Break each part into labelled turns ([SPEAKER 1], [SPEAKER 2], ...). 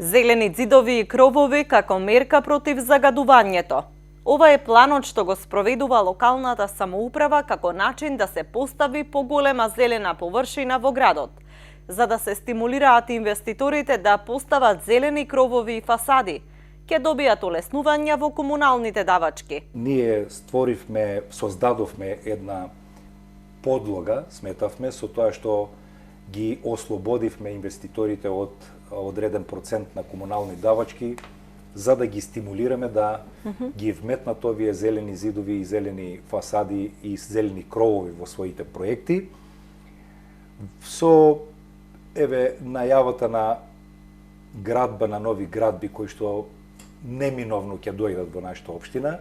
[SPEAKER 1] Зелени ѕидови и кровови како мерка против загадувањето. Ова е планот што го спроведува локалната самоуправа како начин да се постави поголема зелена површина во градот, за да се стимулираат инвеститорите да постават зелени кровови и фасади, ќе добијат олеснувања во комуналните давачки.
[SPEAKER 2] Ние создадовме една подлога, сметавме, со тоа што ги ослободивме инвеститорите од одреден процент на комунални давачки, за да ги стимулираме да ги вметнат овие зелени зидови и зелени фасади и зелени кровови во своите проекти. Со најавата на градба на нови градби кои што неминовно ќе дојдат во нашата општина,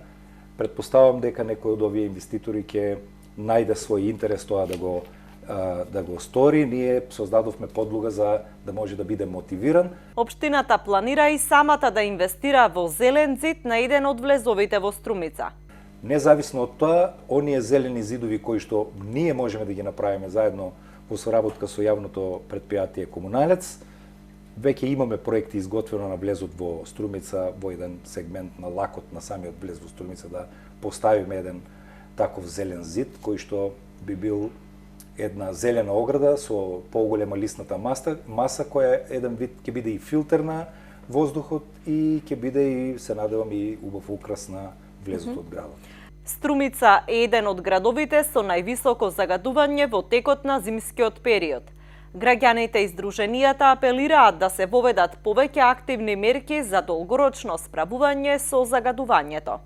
[SPEAKER 2] претпоставам дека некој од овие инвеститори ќе најде свој интерес тоа да го стори. Ние создадовме подлога за да може да биде мотивиран.
[SPEAKER 1] Општината планира и самата да инвестира во зелен зид на еден од влезовите во Струмица.
[SPEAKER 2] Независно од тоа, оние зелени зидови кои што ние можеме да ги направиме заедно во соработка со јавното претпријатие Комуналец, веќе имаме проекти изготвено на влезот во Струмица, во еден сегмент на лакот на самиот влез во Струмица да поставиме еден таков зелен зид кој што би бил една зелена ограда со поголема лисната маса која еден вид ќе биде и филтер на воздухот и ќе биде и, се надевам, и убав украс на влезот од градот.
[SPEAKER 1] Струмица е еден од градовите со највисоко загадување во текот на зимскиот период. Граѓаните и здруженијата апелираат да се воведат повеќе активни мерки за долгорочно справување со загадувањето.